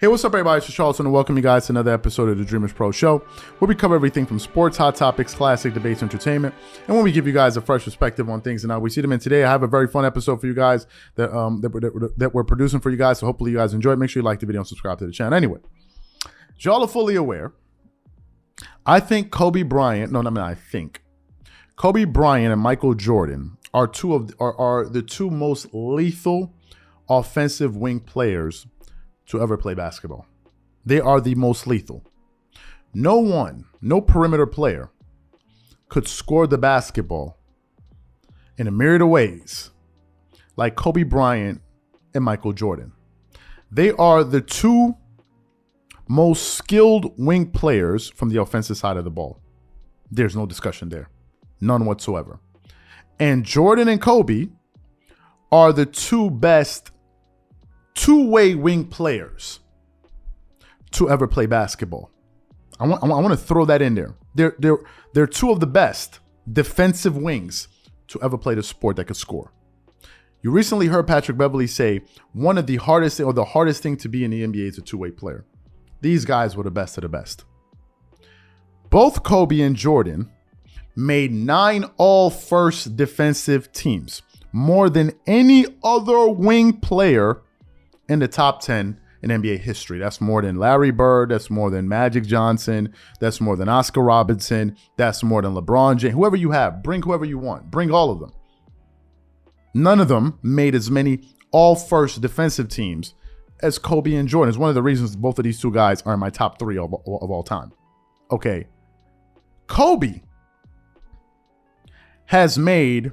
Hey, what's up, everybody? It's Charles, and welcome you guys to another episode of the Dreamerspro Show, where we cover everything from sports, hot topics, classic debates, entertainment, and when we give you guys a fresh perspective on things and how we see them. And today, I have a very fun episode for you guys that we're producing for you guys. So hopefully, you guys enjoy it. Make sure you like the video and subscribe to the channel. Anyway, as y'all are fully aware, Kobe Bryant and Michael Jordan are the two most lethal offensive wing players to ever play basketball. They are the most lethal. No perimeter player could score the basketball in a myriad of ways like Kobe Bryant and Michael Jordan. They are the two most skilled wing players from the offensive side of the ball. There's no discussion there. None whatsoever. And Jordan and Kobe are the two best two-way wing players to ever play basketball. I want to throw that in there. They're two of the best defensive wings to ever play the sport that could score. You recently heard Patrick Beverley say the hardest thing to be in the NBA is a two-way player. These guys were the best of the best. Both Kobe and Jordan made 9 all-first defensive teams, more than any other wing player in the top 10 in NBA history. That's more than Larry Bird. That's more than Magic Johnson. That's more than Oscar Robertson. That's more than LeBron James. Whoever you have, bring whoever you want. Bring all of them. None of them made as many all-first defensive teams as Kobe and Jordan. It's one of the reasons both of these two guys are in my top 3 of all time. Okay. Kobe has made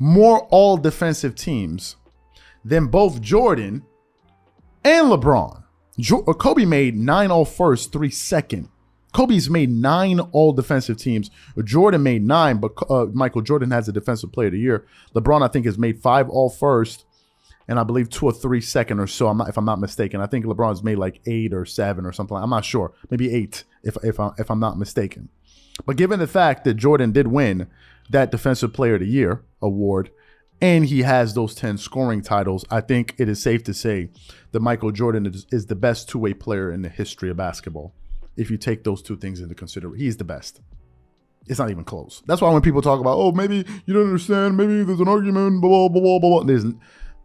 more all-defensive teams than both Jordan and LeBron. Kobe made 9 all-first, 3 second. Kobe's made 9 all-defensive teams. Jordan made 9, but Michael Jordan has a Defensive Player of the Year. LeBron, I think, has made 5 all-first, and I believe 2 or 3 second or so. If I'm not mistaken. I think LeBron's made like 8 or 7 or something. I'm not sure. Maybe 8, if I'm not mistaken. But given the fact that Jordan did win that Defensive Player of the Year award, and he has those 10 scoring titles, I think it is safe to say that Michael Jordan is the best two-way player in the history of basketball. If you take those two things into consideration, he's the best. It's not even close. That's why when people talk about, oh, maybe you don't understand, maybe there's an argument, blah, blah, blah, blah, blah.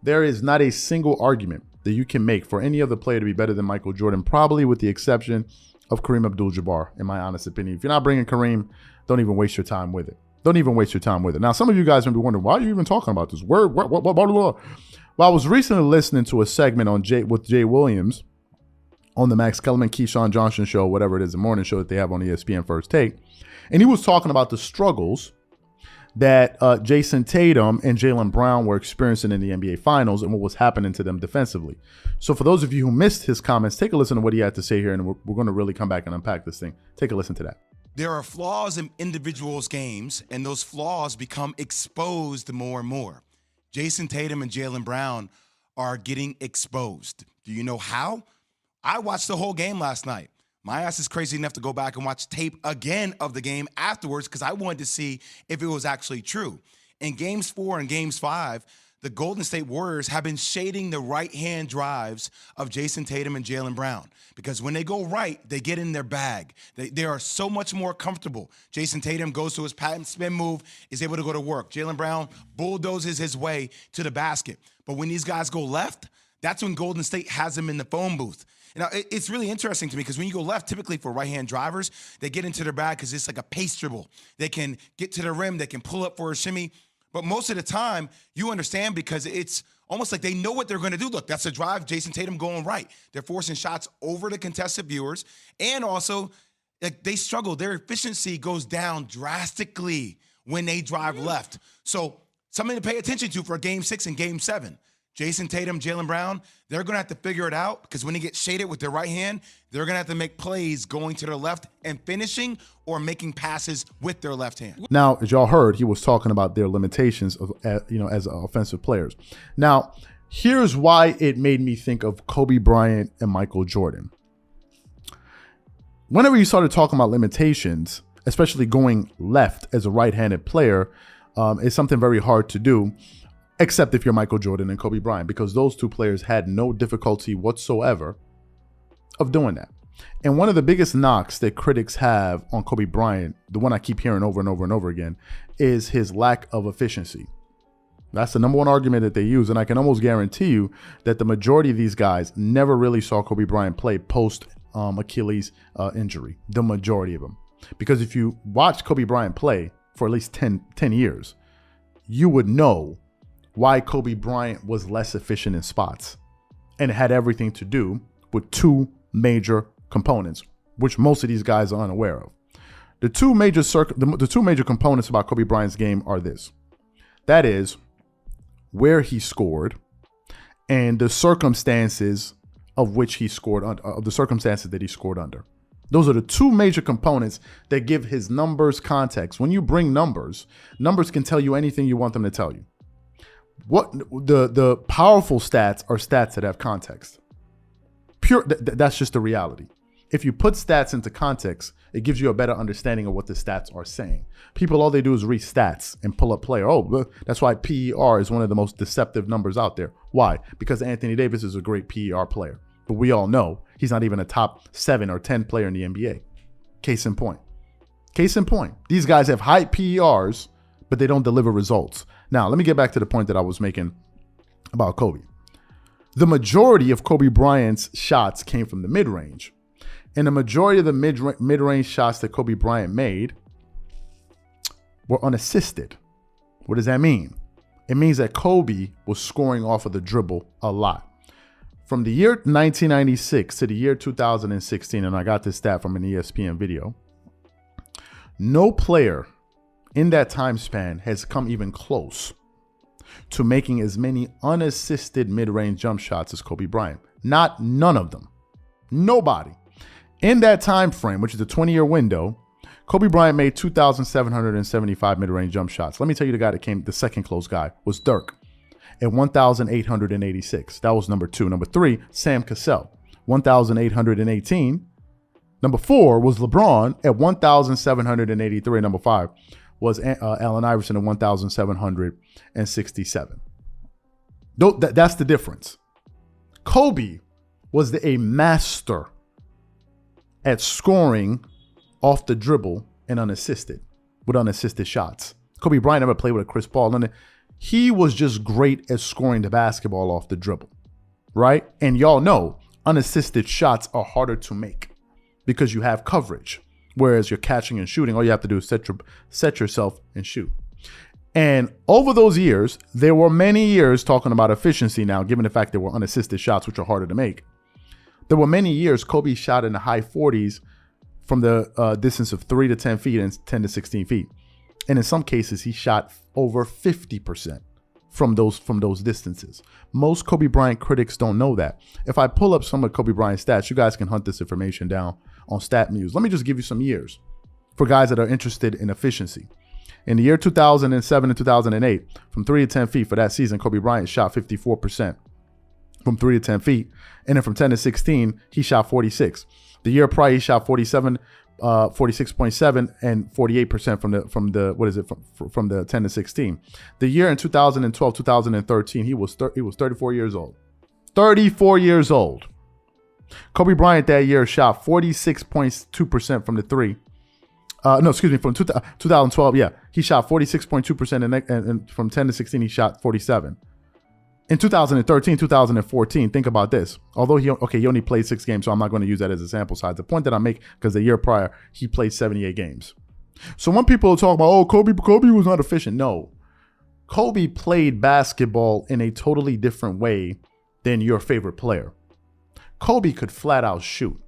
There is not a single argument that you can make for any other player to be better than Michael Jordan, probably with the exception of Kareem Abdul-Jabbar, in my honest opinion. If you're not bringing Kareem, don't even waste your time with it. Don't even waste your time with it. Now, some of you guys may be wondering, why are you even talking about this? What, blah, blah, blah. Well, I was recently listening to a segment with Jay Williams on the Max Kellerman, Keyshawn Johnson show, whatever it is, the morning show that they have on ESPN First Take. And he was talking about the struggles that Jayson Tatum and Jaylen Brown were experiencing in the NBA Finals and what was happening to them defensively. So for those of you who missed his comments, take a listen to what he had to say here, and we're going to really come back and unpack this thing. Take a listen to that. There are flaws in individuals' games, and those flaws become exposed more and more. Jayson Tatum and Jaylen Brown are getting exposed. Do you know how? I watched the whole game last night. My ass is crazy enough to go back and watch tape again of the game afterwards because I wanted to see if it was actually true. In Games 4 and Games 5, the Golden State Warriors have been shading the right-hand drives of Jayson Tatum and Jaylen Brown because when they go right, they get in their bag. They are so much more comfortable. Jayson Tatum goes to his patent spin move, is able to go to work. Jaylen Brown bulldozes his way to the basket. But when these guys go left, that's when Golden State has them in the phone booth. You know, it's really interesting to me because when you go left, typically for right-hand drivers, they get into their bag because it's like a pace dribble. They can get to the rim. They can pull up for a shimmy. But most of the time, you understand because it's almost like they know what they're going to do. Look, that's a drive, Jayson Tatum going right. They're forcing shots over the contested viewers. And also, like, they struggle. Their efficiency goes down drastically when they drive left. So something to pay attention to for Game 6 and Game 7. Jayson Tatum, Jaylen Brown, they're going to have to figure it out because when they get shaded with their right hand, they're going to have to make plays going to their left and finishing or making passes with their left hand. Now, as y'all heard, he was talking about their limitations of, as offensive players. Now, here's why it made me think of Kobe Bryant and Michael Jordan. Whenever you started talking about limitations, especially going left as a right-handed player, is something very hard to do. Except if you're Michael Jordan and Kobe Bryant, because those two players had no difficulty whatsoever of doing that. And one of the biggest knocks that critics have on Kobe Bryant, the one I keep hearing over and over and over again, is his lack of efficiency. That's the number one argument that they use. And I can almost guarantee you that the majority of these guys never really saw Kobe Bryant play post Achilles injury, the majority of them. Because if you watch Kobe Bryant play for at least 10 years, you would know why Kobe Bryant was less efficient in spots. And it had everything to do with two major components, which most of these guys are unaware of. The two major components about Kobe Bryant's game are this. That is where he scored and the circumstances of which he scored under, of the circumstances that he scored under. Those are the two major components that give his numbers context. When you bring numbers can tell you anything you want them to tell you. What the powerful stats are stats that have context. That's just the reality. If you put stats into context, it gives you a better understanding of what the stats are saying. People, all they do is read stats and pull up player. Oh, that's why PER is one of the most deceptive numbers out there. Why? Because Anthony Davis is a great PER player. But we all know he's not even a top 7 or 10 player in the NBA. Case in point. Case in point. These guys have high PERs, but they don't deliver results. Now, let me get back to the point that I was making about Kobe. The majority of Kobe Bryant's shots came from the mid-range. And the majority of the mid-range shots that Kobe Bryant made were unassisted. What does that mean? It means that Kobe was scoring off of the dribble a lot. From the year 1996 to the year 2016, and I got this stat from an ESPN video, no player in that time span has come even close to making as many unassisted mid-range jump shots as Kobe Bryant. None of them. Nobody. In that time frame, which is a 20-year window, Kobe Bryant made 2,775 mid-range jump shots. Let me tell you the guy that came, the second close guy, was Dirk at 1,886. That was number 2. Number 3, Sam Cassell, 1,818. Number 4 was LeBron at 1,783. Number 5 was Allen Iverson at 1,767. That's the difference. Kobe was a master at scoring off the dribble and unassisted, with unassisted shots. Kobe Bryant never played with a Chris Paul. He was just great at scoring the basketball off the dribble, right? And y'all know unassisted shots are harder to make because you have coverage. Whereas you're catching and shooting, all you have to do is set yourself and shoot. And over those years, there were many years talking about efficiency now, given the fact there were unassisted shots, which are harder to make. There were many years Kobe shot in the high 40s from the distance of 3 to 10 feet and 10 to 16 feet. And in some cases, he shot over 50% from those distances. Most Kobe Bryant critics don't know that. If I pull up some of Kobe Bryant's stats, you guys can hunt this information down on StatMuse. Let me just give you some years for guys that are interested in efficiency. In the year 2007 and 2008, from 3 to 10 feet for that season, Kobe Bryant shot 54% from 3 to 10 feet. And then from 10 to 16, he shot 46. The year prior, he shot 47, 46.7 and 48% from the 10 to 16. The year in 2012, 2013, he was 34 years old. 34 years old. Kobe Bryant that year shot 46.2% from the 3. From 2012, yeah. He shot 46.2% and from 10 to 16, he shot 47. In 2013, 2014, think about this. Although he only played 6 games, so I'm not going to use that as a sample size. The point that I make, because the year prior, he played 78 games. So when people talk about, oh, Kobe was not efficient. No. Kobe played basketball in a totally different way than your favorite player. Kobe could flat out shoot.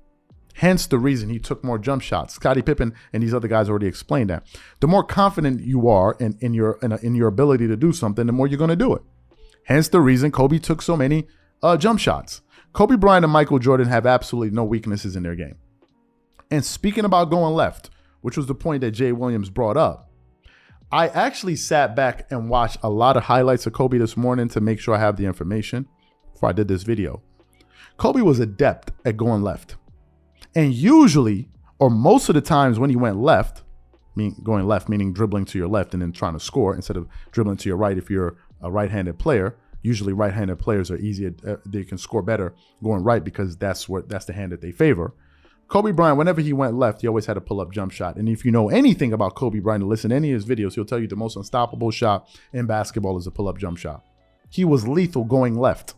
Hence the reason he took more jump shots. Scottie Pippen and these other guys already explained that. The more confident you are in your ability to do something, the more you're going to do it. Hence the reason Kobe took so many jump shots. Kobe Bryant and Michael Jordan have absolutely no weaknesses in their game. And speaking about going left, which was the point that Jay Williams brought up, I actually sat back and watched a lot of highlights of Kobe this morning to make sure I have the information before I did this video. Kobe was adept at going left. And usually, or most of the times when he went left, meaning dribbling to your left and then trying to score instead of dribbling to your right if you're a right-handed player, Usually right-handed players are easier. They can score better going right because that's the hand that they favor. Kobe Bryant, whenever he went left, he always had a pull-up jump shot. And if you know anything about Kobe Bryant and listen to any of his videos, he'll tell you the most unstoppable shot in basketball is a pull-up jump shot. He was lethal going left.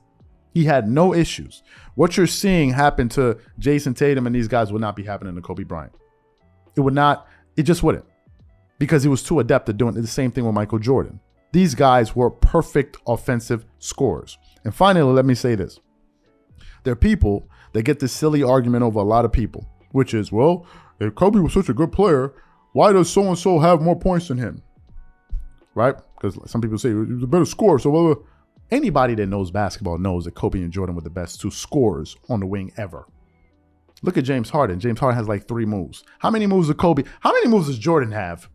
He had no issues. What you're seeing happen to Jayson Tatum and these guys would not be happening to Kobe Bryant. It would not. It just wouldn't. Because he was too adept at doing the same thing with Michael Jordan. These guys were perfect offensive scorers. And finally, let me say this. There are people that get this silly argument over a lot of people, which is, well, if Kobe was such a good player, why does so-and-so have more points than him? Right? Because some people say he was a better scorer. So anybody that knows basketball knows that Kobe and Jordan were the best two scorers on the wing ever. Look at James Harden. James Harden has like 3 moves. How many moves does Kobe? How many moves does Jordan have?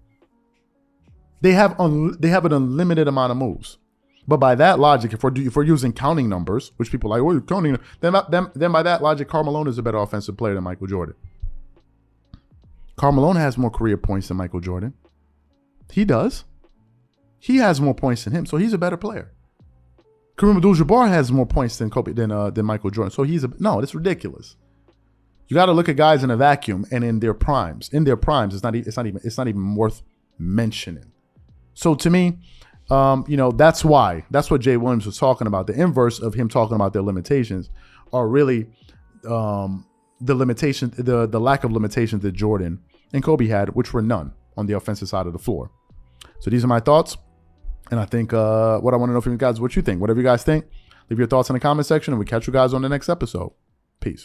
They have an unlimited amount of moves. But by that logic, if we're using counting numbers, which people are like, well, you're counting, then by that logic, Karl Malone is a better offensive player than Michael Jordan. Karl Malone has more career points than Michael Jordan. He does. He has more points than him, so he's a better player. Kareem Abdul-Jabbar has more points than Michael Jordan, so no, it's ridiculous. You got to look at guys in a vacuum and in their primes. In their primes, it's not even worth mentioning. So to me, that's what Jay Williams was talking about. The inverse of him talking about their limitations are really the limitation, the lack of limitations that Jordan and Kobe had, which were none on the offensive side of the floor. So these are my thoughts. And I think what I want to know from you guys is what you think. Whatever you guys think, leave your thoughts in the comment section and we'll catch you guys on the next episode. Peace.